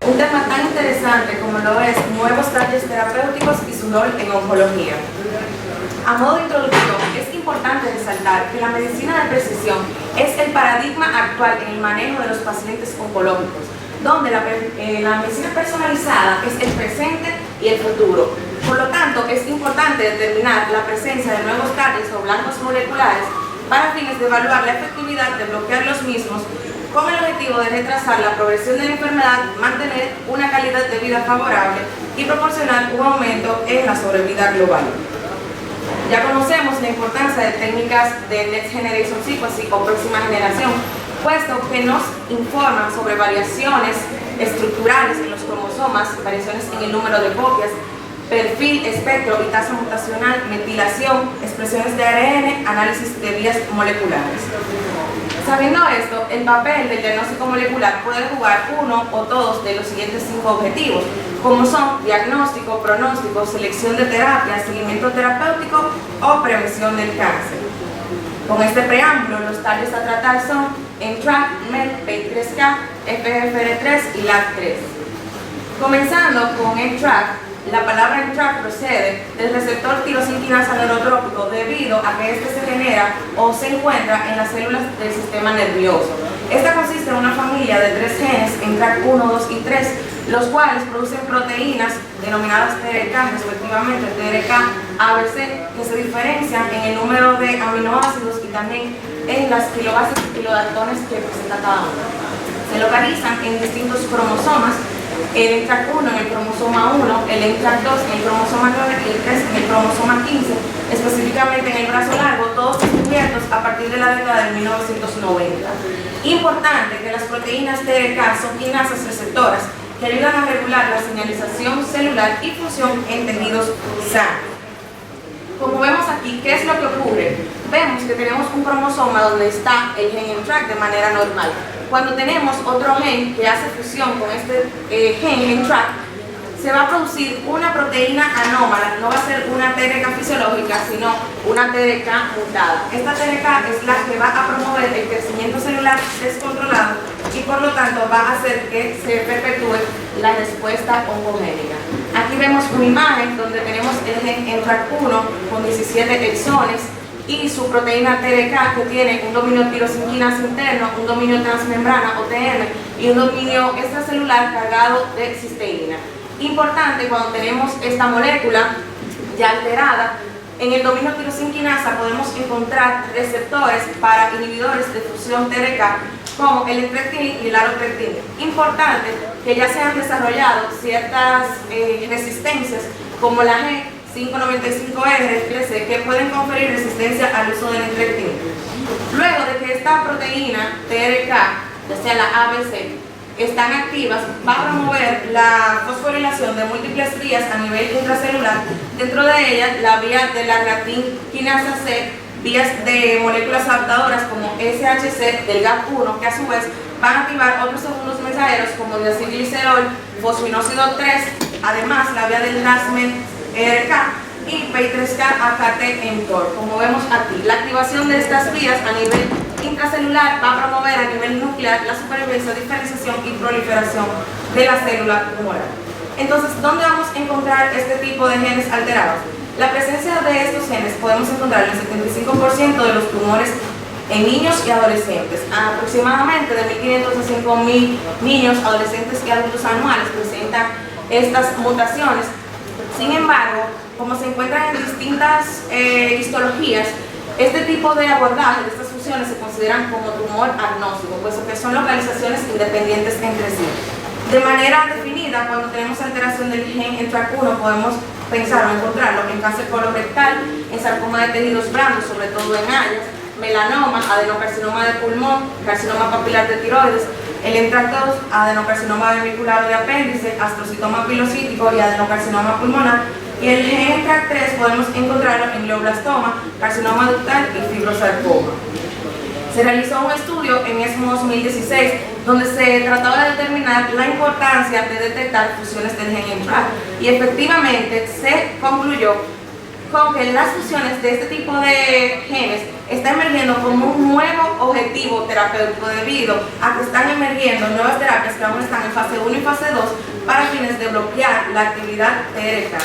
un tema tan interesante como lo es nuevos talleres terapéuticos y su rol en oncología. A modo de introducción, es importante resaltar que la medicina de precisión es el paradigma actual en el manejo de los pacientes oncológicos, donde la medicina personalizada es el presente y el futuro. Por lo tanto, es importante determinar la presencia de nuevos targets o blancos moleculares para fines de evaluar la efectividad de bloquear los mismos con el objetivo de retrasar la progresión de la enfermedad, mantener una calidad de vida favorable y proporcionar un aumento en la sobrevida global. Ya conocemos la importancia de técnicas de Next Generation Sequencing o próxima generación, puesto que nos informan sobre variaciones estructurales en los cromosomas, variaciones en el número de copias, perfil, espectro y tasa mutacional, metilación, expresiones de ARN, análisis de vías moleculares. Sabiendo esto, el papel del diagnóstico molecular puede jugar uno o todos de los siguientes 5 objetivos, como son diagnóstico, pronóstico, selección de terapia, seguimiento terapéutico o prevención del cáncer. Con este preámbulo, los targets a tratar son NTRK, MET, PI3K, FGFR3 y LAG3. Comenzando con NTRK, la palabra NTRK procede del receptor tirosinquinasa neurotrópico debido a que este se genera o se encuentra en las células del sistema nervioso. Esta consiste en una familia de 3 genes, NTRK 1, 2 y 3, los cuales producen proteínas denominadas TRK, respectivamente TRK, ABC, que se diferencian en el número de aminoácidos y también en las kilobases y kilodaltones que presenta cada uno. Se localizan en distintos cromosomas, el NTRK 1 en el cromosoma 1, el NTRK 2 en el cromosoma 9 y el 3 en el cromosoma 15, específicamente en el brazo largo, todos descubiertos a partir de la década de 1990. Importante que las proteínas TRK son quinasas receptoras que ayudan a regular la señalización celular y función en tejidos sanos. Como vemos aquí, ¿qué es lo que ocurre? Vemos que tenemos un cromosoma donde está el gen NTRK de manera normal. Cuando tenemos otro gen que hace fusión con este gen NTRK, se va a producir una proteína anómala, no va a ser una TRK fisiológica, sino una TRK mutada. Esta TRK es la que va a promover el crecimiento celular descontrolado y por lo tanto va a hacer que se perpetúe la respuesta oncogénica. Aquí vemos una imagen donde tenemos el gen NTRK1 con 17 exones y su proteína TRK que tiene un dominio tirosinquinasa interno, un dominio transmembrana OTM y un dominio extracelular cargado de cisteína. Importante, cuando tenemos esta molécula ya alterada, en el dominio tirosinquinasa podemos encontrar receptores para inhibidores de fusión TRK como el entrectin y el arotrectin. Importante que ya se han desarrollado ciertas resistencias como la G595R que pueden conferir resistencia al uso del entrectin. Luego de que esta proteína TRK, ya sea la ABC, están activas, va a promover la fosforilación de múltiples vías a nivel intracelular, dentro de ellas la vía de la creatinquinasa C, vías de moléculas adaptadoras como SHC del GAP1, que a su vez van a activar otros segundos mensajeros como diacilglicerol, fosfinóxido 3, además la vía del RAS-MET-RK y PI3K AKT-mTOR, como vemos aquí. La activación de estas vías a nivel intracelular va a promover a nivel nuclear la supervivencia, diferenciación y proliferación de la célula tumoral. Entonces, ¿dónde vamos a encontrar este tipo de genes alterados? La presencia de estos genes podemos encontrar en el 75% de los tumores en niños y adolescentes. Aproximadamente de 1.500 a 5.000 niños, adolescentes y adultos anuales presentan estas mutaciones. Sin embargo, como se encuentran en distintas histologías, este tipo de abordaje de estas fusiones se consideran como tumor agnóstico, puesto que son localizaciones independientes entre sí. De manera definida, cuando tenemos alteración del gen NTRK1, podemos pensar o encontrarlo en cáncer colorectal, en sarcoma de tejidos blandos, sobre todo en hayas, melanoma, adenocarcinoma de pulmón, carcinoma papilar de tiroides, el NTRK2, adenocarcinoma vermicular de apéndice, astrocitoma pilocítico y adenocarcinoma pulmonar. Y el gen NTRK3 podemos encontrarlo en glioblastoma, carcinoma ductal y fibrosarcoma. Se realizó un estudio en ESMO 2016 donde se trataba de determinar la importancia de detectar fusiones del gen NTRK y efectivamente se concluyó con que las fusiones de este tipo de genes están emergiendo como un nuevo objetivo terapéutico debido a que están emergiendo nuevas terapias que aún están en fase 1 y fase 2 para fines de bloquear la actividad TRK.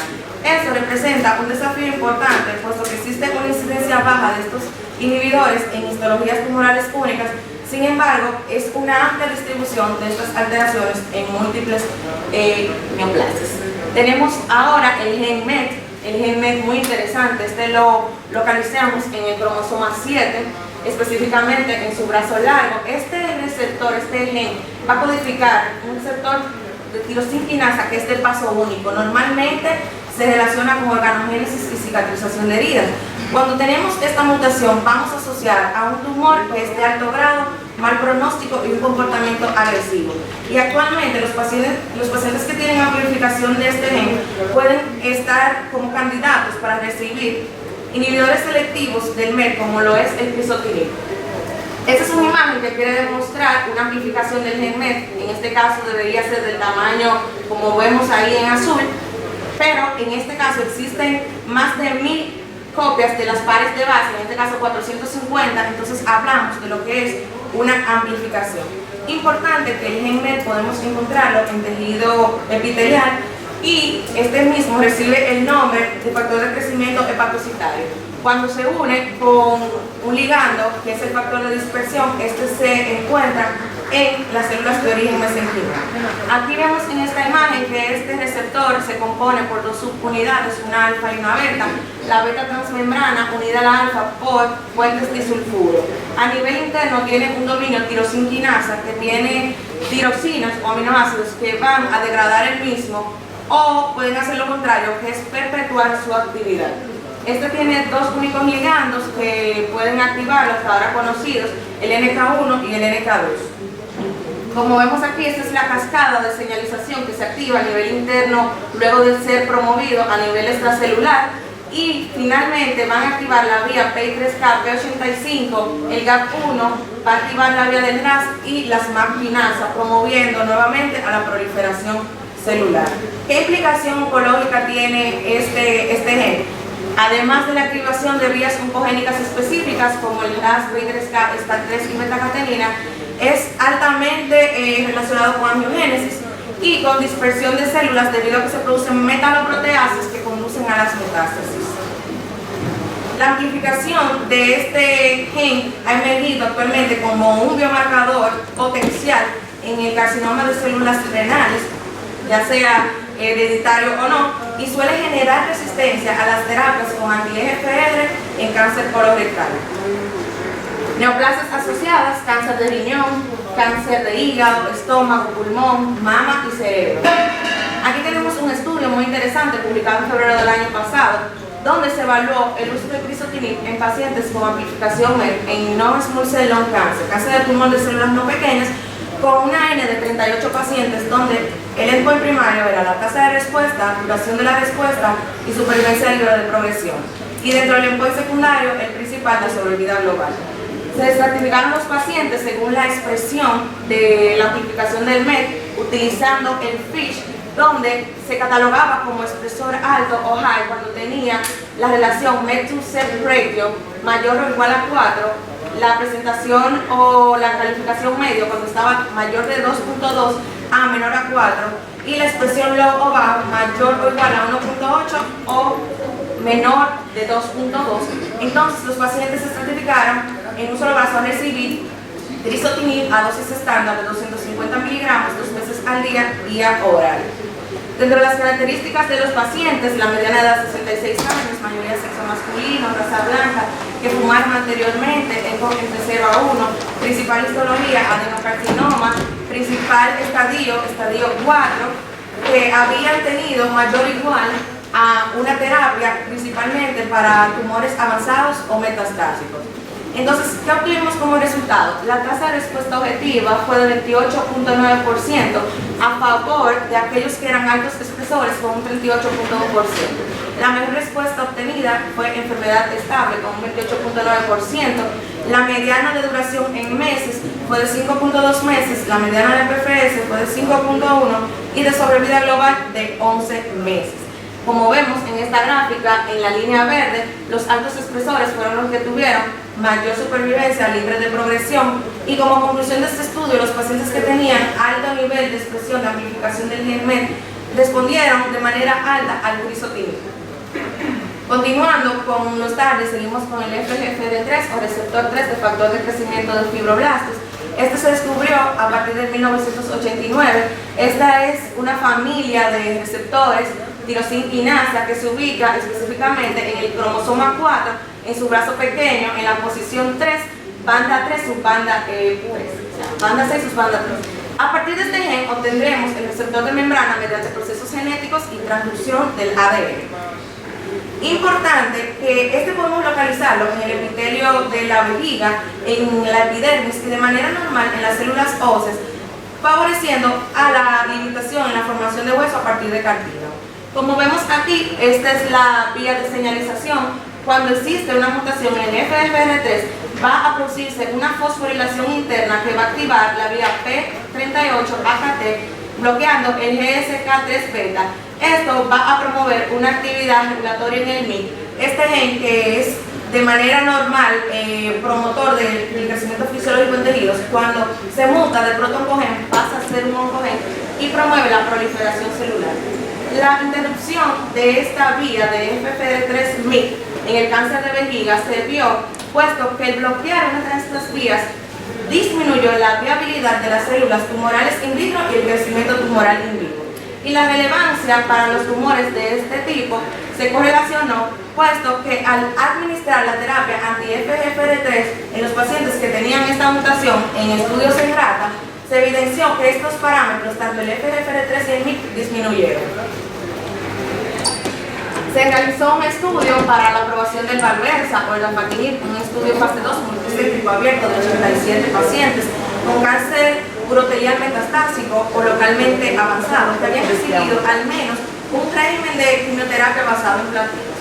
Esto representa un desafío importante, puesto que existe una incidencia baja de estos inhibidores en histologías tumorales únicas. Sin embargo, es una amplia distribución de estas alteraciones en múltiples neoplasias. Tenemos ahora el gen MET. El gen MET muy interesante, este lo localizamos en el cromosoma 7, específicamente en su brazo largo. Este receptor, este gen, va a codificar un receptor de tirosinquinasa que es de paso único. Normalmente se relaciona con organogénesis y cicatrización de heridas. Cuando tenemos esta mutación, vamos a asociar a un tumor que es de alto grado, mal pronóstico y un comportamiento agresivo. Y actualmente los pacientes que tienen amplificación de este gen pueden estar como candidatos para recibir inhibidores selectivos del MET, como lo es el crizotinib. Esta es una imagen que quiere demostrar una amplificación del gen MET. En este caso debería ser del tamaño como vemos ahí en azul, pero en este caso existen más de 1000 copias de las pares de base, en este caso 450, entonces hablamos de lo que es una amplificación. Importante que el gen MET podemos encontrarlo en tejido epitelial y este mismo recibe el nombre de factor de crecimiento hepatocitario. Cuando se une con un ligando, que es el factor de dispersión, este se encuentra en las células de origen mesenquima. Aquí vemos en esta imagen que este receptor se compone por dos subunidades, una alfa y una beta. La beta transmembrana unida a la alfa por puentes disulfuro. A nivel interno tiene un dominio tirosinquinasa que tiene tiroxinas o aminoácidos que van a degradar el mismo, o pueden hacer lo contrario, que es perpetuar su actividad. Este tiene dos únicos ligandos que pueden activarlo, hasta ahora conocidos, el NK1 y el NK2. Como vemos aquí, esta es la cascada de señalización que se activa a nivel interno luego de ser promovido a nivel extracelular, y finalmente van a activar la vía PI3K-P85, el GAP1 va a activar la vía del RAS y las MAP-kinasa, promoviendo nuevamente a la proliferación celular. ¿Qué implicación oncológica tiene este gen? Además de la activación de vías oncogénicas específicas como el RAS, PI3K, STAT3 y betacatenina, es altamente relacionado con angiogénesis y con dispersión de células debido a que se producen metaloproteasas que conducen a las metástasis. La amplificación de este gen ha emergido actualmente como un biomarcador potencial en el carcinoma de células renales, ya sea hereditario o no, y suele generar resistencia a las terapias con anti-EGFR en cáncer colorectal. Neoplasias asociadas, cáncer de riñón, cáncer de hígado, estómago, pulmón, mama y cerebro. Aquí tenemos un estudio muy interesante publicado en febrero del año pasado, donde se evaluó el uso de crizotinib en pacientes con amplificación en non-small cell lung cancer, cáncer de pulmón de células no pequeñas, con una N de 38 pacientes, donde el endpoint primario era la tasa de respuesta, duración de la respuesta y supervivencia libre de progresión. Y dentro del endpoint secundario, el principal, la sobrevida global. Se estratificaron los pacientes según la expresión de la amplificación del MET, utilizando el FISH, donde se catalogaba como expresor alto o high cuando tenía la relación MET-to-CEP ratio mayor o igual a 4, la presentación o la calificación medio cuando estaba mayor de 2.2 a menor a 4, y la expresión low o bajo mayor o igual a 1.8 o menor de 2.2. Entonces los pacientes se estratificaron en un solo brazo a recibir crizotinib a dosis estándar de 250 miligramos 2 veces al día, vía oral. Dentro de las características de los pacientes, la mediana edad 66 años, mayoría sexo masculino, raza blanca, que fumaron anteriormente, entre 0 a 1, principal histología, adenocarcinoma, principal estadio 4, que habían tenido mayor o igual a una terapia, principalmente para tumores avanzados o metastásicos. Entonces, ¿qué obtuvimos como resultado? La tasa de respuesta objetiva fue de 28.9% a favor de aquellos que eran altos expresores con un 38.2%. La mejor respuesta obtenida fue enfermedad estable con un 28.9%. La mediana de duración en meses fue de 5.2 meses, la mediana de PFS fue de 5.1 y de sobrevida global de 11 meses. Como vemos en esta gráfica, en la línea verde, los altos expresores fueron los que tuvieron mayor supervivencia libre de progresión, y como conclusión de este estudio, los pacientes que tenían alto nivel de expresión de amplificación del gen MET respondieron de manera alta al crizotinib. Continuando con los tardes, seguimos con el FGFR3 o receptor 3 de factor de crecimiento de fibroblastos. Este se descubrió a partir de 1989. Esta es una familia de receptores tirosina quinasa que se ubica específicamente en el cromosoma 4, en su brazo pequeño, en la posición 3, banda 3, subbanda 3, banda 6, subbanda 3. A partir de este gen obtendremos el receptor de membrana mediante procesos genéticos y transducción del ADN. Importante que este podemos localizarlo en el epitelio de la vejiga, en la epidermis y de manera normal en las células óseas, favoreciendo a la limitación en la formación de hueso a partir de cartílago. Como vemos aquí, esta es la vía de señalización. Cuando existe una mutación en el FGFR3, va a producirse una fosforilación interna que va a activar la vía P38-AKT, bloqueando el GSK3 beta. Esto va a promover una actividad regulatoria en el MYC. Este gen, que es de manera normal promotor del crecimiento fisiológico en tejidos, cuando se muta de protoncogen pasa a ser un oncogen y promueve la proliferación celular. La interrupción de esta vía de FGFR3 MYC en el cáncer de vejiga se vio, puesto que el bloquear una de estas vías disminuyó la viabilidad de las células tumorales in vitro y el crecimiento tumoral in vivo. Y la relevancia para los tumores de este tipo se correlacionó, puesto que al administrar la terapia anti-FGFR3 en los pacientes que tenían esta mutación en estudios en rata, se evidenció que estos parámetros, tanto el FGFR3 y el MYC, disminuyeron. Se realizó un estudio para la aprobación del Valversa o el dapatinib, un estudio fase 2 multicéntrico abierto de 87 pacientes con cáncer urotelial metastásico o localmente avanzado que habían recibido al menos un régimen de quimioterapia basado en platinos.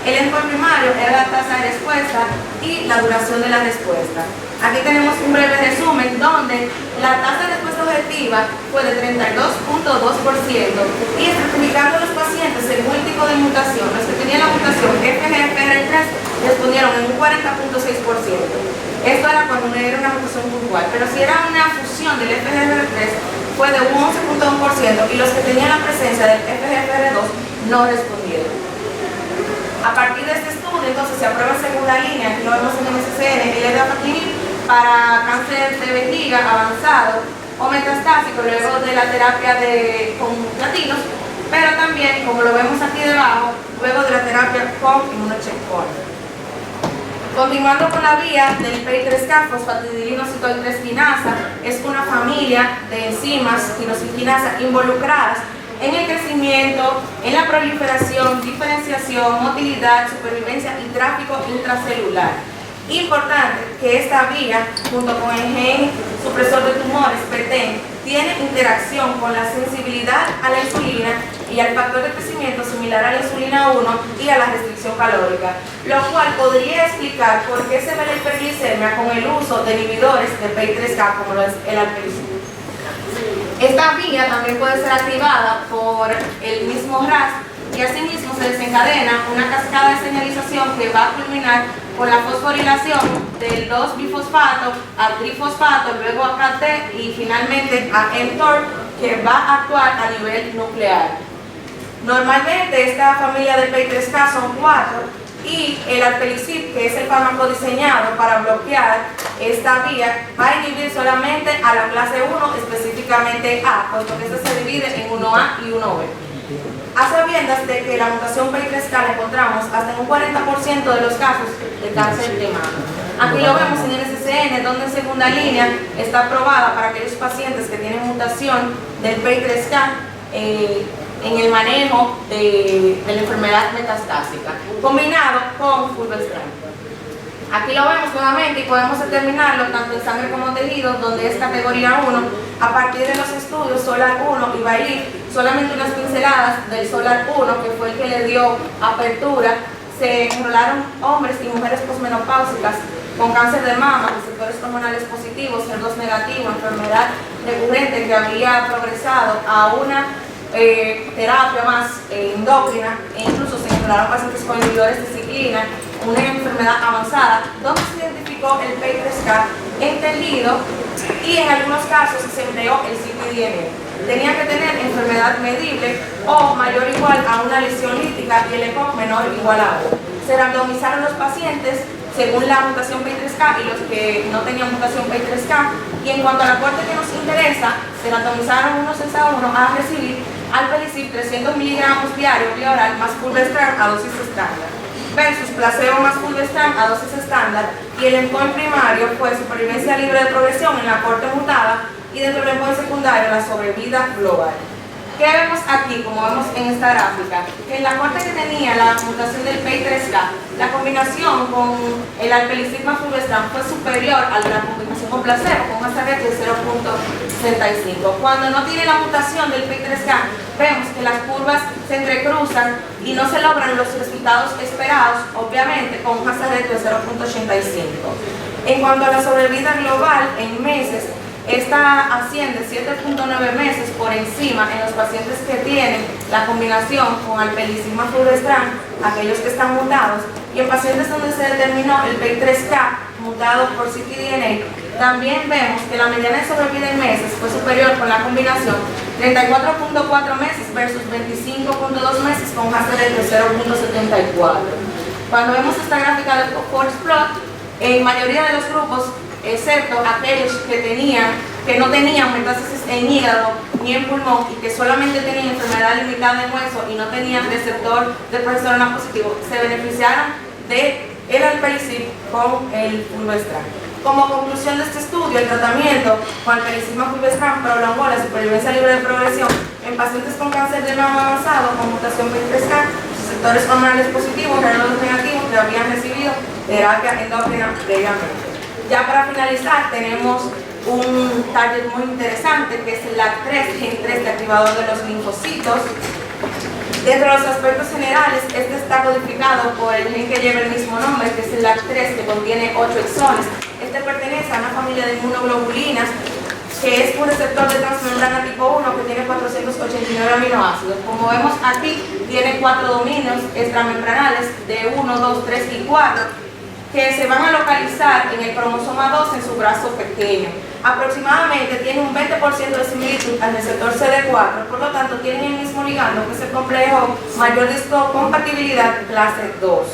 El endpoint primario era la tasa de respuesta y la duración de la respuesta. Aquí tenemos un breve resumen donde la tasa de respuesta objetiva fue de 32.2% y estratificando a los pacientes según el tipo de mutación. Los que tenían la mutación FGFR3 respondieron en un 40.6%. Esto era cuando era una mutación puntual, pero si era una fusión del FGFR3 fue de un 11.1% y los que tenían la presencia del FGFR2 no respondieron. A partir de este estudio, entonces, se aprueba en segunda línea, que lo vemos en MSCN, el dapatinib para cáncer de vejiga avanzado o metastásico luego de la terapia con platinos, pero también, como lo vemos aquí debajo, luego de la terapia con inmunocheckpoint. Continuando con la vía del PI3K, fosfatidilinosinol-3 quinasa, es una familia de enzimas tirosina involucradas en el crecimiento, en la proliferación, diferenciación, motilidad, supervivencia y tráfico intracelular. Importante que esta vía, junto con el gen supresor de tumores, PTEN, tiene interacción con la sensibilidad a la insulina y al factor de crecimiento similar a la insulina 1 y a la restricción calórica, lo cual podría explicar por qué se ve la hiperglicemia con el uso de inhibidores de PI3K como lo es el alpelisib. Esta vía también puede ser activada por el mismo RAS y asimismo se desencadena una cascada de señalización que va a culminar con la fosforilación del 2-bifosfato a trifosfato, luego a KT y finalmente a mTOR, que va a actuar a nivel nuclear. Normalmente esta familia de PI3K son 4 y el alpelisib, que es el fármaco diseñado para bloquear esta vía, va a inhibir solamente a la clase 1, específicamente A, puesto que esta se divide en 1A y 1B. A sabiendas de que la mutación PI3K la encontramos hasta en un 40% de los casos de cáncer de mama. Aquí lo vemos en el SCN, donde en segunda línea está aprobada para aquellos pacientes que tienen mutación del PI3K en el manejo de la enfermedad metastásica, combinado con fulvestrant. Aquí lo vemos nuevamente y podemos determinarlo tanto en sangre como en tejidos, donde es categoría 1, a partir de los estudios SOLAR 1 y BAILIF, solamente unas pinceladas del SOLAR 1, que fue el que le dio apertura. Se enrolaron hombres y mujeres posmenopáusicas con cáncer de mama, receptores hormonales positivos, HER2 negativo, enfermedad recurrente que había progresado a una terapia más endocrina, e incluso se encontraron pacientes con inhibidores de ciclina, una enfermedad avanzada, donde se identificó el PI3K entendido y en algunos casos se empleó el ctDNA. Tenían que tener enfermedad medible o mayor o igual a una lesión lítica y el ECOG menor o igual a 1. Se randomizaron los pacientes según la mutación PI3K y los que no tenían mutación PI3K, y en cuanto a la corte que nos interesa, se randomizaron unos 6 a 1 a recibir alpelisib 300 miligramos diario vía oral más fulvestrant a dosis estándar versus placebo más fulvestrant a dosis estándar, y el endpoint primario fue supervivencia libre de progresión en la corte mutada y dentro del endpoint secundario la sobrevida global. ¿Qué vemos aquí? Como vemos en esta gráfica, que en la corte que tenía la mutación del PI3K, la combinación con el alpelisib más fulvestrant fue superior a la combinación con placebo, con una hazard de 0.65. Cuando no tiene la mutación del PI3K, vemos que las curvas se entrecruzan y no se logran los resultados esperados, obviamente con un hazard de 0.85. En cuanto a la sobrevida global en meses, esta asciende 7.9 meses por encima en los pacientes que tienen la combinación con alpelisib más fulvestrant, aquellos que están mutados, y en pacientes donde se determinó el PI3K mutado por ctDNA, también vemos que la mediana de sobrevida en meses fue superior con la combinación, 34.4 meses versus 25.2 meses con un hazard de 0.74. Cuando vemos esta gráfica de force plot, en mayoría de los grupos, excepto aquellos que no tenían metástasis en hígado ni en pulmón y que solamente tenían enfermedad limitada en hueso y no tenían receptor de progesterona positivo, se beneficiaron de el alpelisib con el fulvestrant. Como conclusión de este estudio, el tratamiento con alpelisib más fulvestrant prolongó la supervivencia libre de progresión en pacientes con cáncer de mama avanzado con mutación PI3K, receptores hormonales positivos, HER2 negativos que habían recibido terapia endócrina previamente. Ya para finalizar, tenemos un target muy interesante que es el LAG3, gen 3 de activador de los linfocitos. Dentro de los aspectos generales, este está codificado por el gen que lleva el mismo nombre, que es el LAG3, que contiene 8 exones. Este pertenece a una familia de inmunoglobulinas, que es un receptor de transmembrana tipo 1 que tiene 489 aminoácidos. Como vemos aquí, tiene 4 dominios extramembranales de 1, 2, 3 y 4, que se van a localizar en el cromosoma 2 en su brazo pequeño. Aproximadamente tiene un 20% de similitud al receptor CD4, por lo tanto tienen el mismo ligando, que es el complejo mayor compatibilidad clase 2.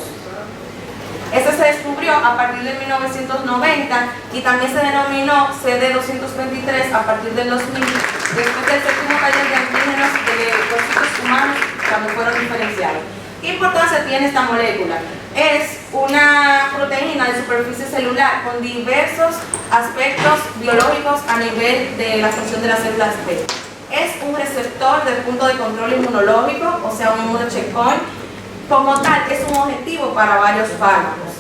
Este se descubrió a partir de 1990 y también se denominó CD223 a partir del 2000, después del séptimo taller de antígenos de leucocitos humanos cuando fueron diferenciados. ¿Qué importancia tiene esta molécula? Es una proteína de superficie celular con diversos aspectos biológicos a nivel de la función de las células T. Es un receptor de punto de control inmunológico, o sea, un inmunocheckpoint. Como tal, es un objetivo para varios fármacos.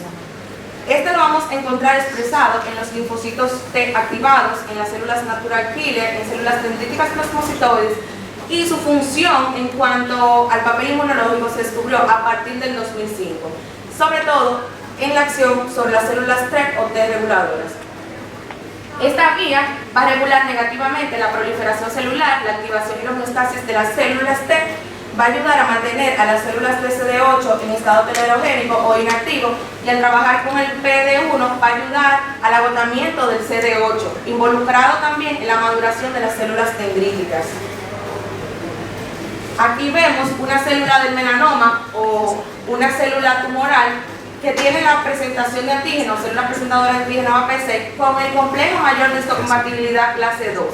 Este lo vamos a encontrar expresado en los linfocitos T activados, en las células natural killer, en células dendríticas plasmocitoides, y su función en cuanto al papel inmunológico se descubrió a partir del 2005, sobre todo en la acción sobre las células TREG o T reguladoras. Esta vía va a regular negativamente la proliferación celular, la activación y la homeostasis de las células T, va a ayudar a mantener a las células de CD8 en estado telerogénico o inactivo, y al trabajar con el PD1 va a ayudar al agotamiento del CD8, involucrado también en la maduración de las células dendríticas. Aquí vemos una célula del melanoma o una célula tumoral que tiene la presentación de antígenos, célula presentadora de antígeno APC, con el complejo mayor de histocompatibilidad clase 2.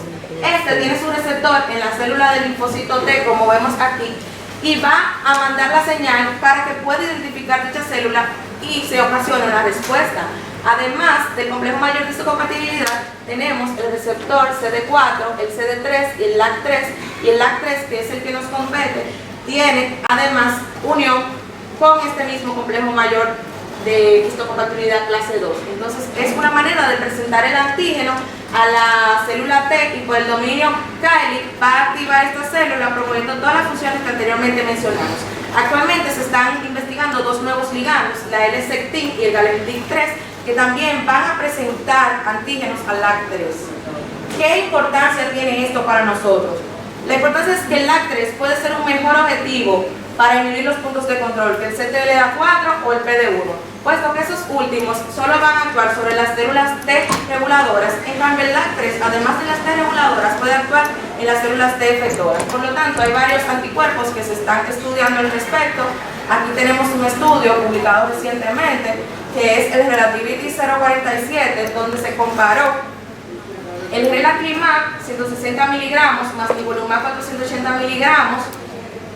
Este tiene su receptor en la célula del linfocito T, como vemos aquí, y va a mandar la señal para que pueda identificar dicha célula y se ocasione una respuesta. Además del complejo mayor de histocompatibilidad, tenemos el receptor CD4, el CD3 y el LAG3, y el LAG3, que es el que nos compete, tiene además unión con este mismo complejo mayor de histocompatibilidad clase 2. Entonces es una manera de presentar el antígeno a la célula T, y por el dominio Kylie va a activar esta célula promoviendo todas las funciones que anteriormente mencionamos. Actualmente se están investigando dos nuevos ligandos, la L-sectin y el galectin-3, que también van a presentar antígenos al LAG3. ¿Qué importancia tiene esto para nosotros? La importancia es que el LAG3 puede ser un mejor objetivo para inhibir los puntos de control que el CTLA4 o el PD1, puesto que esos últimos solo van a actuar sobre las células T reguladoras. En cambio, el LAG3, además de las T reguladoras, puede actuar en las células T efectoras. Por lo tanto, hay varios anticuerpos que se están estudiando al respecto. Aquí tenemos un estudio publicado recientemente, que es el Relativity 047, donde se comparó el Relaclimab 160 miligramos más Nivolumab 480 miligramos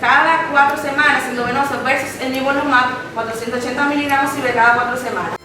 cada 4 semanas endovenoso versus el Nivolumab 480 miligramos y de cada 4 semanas.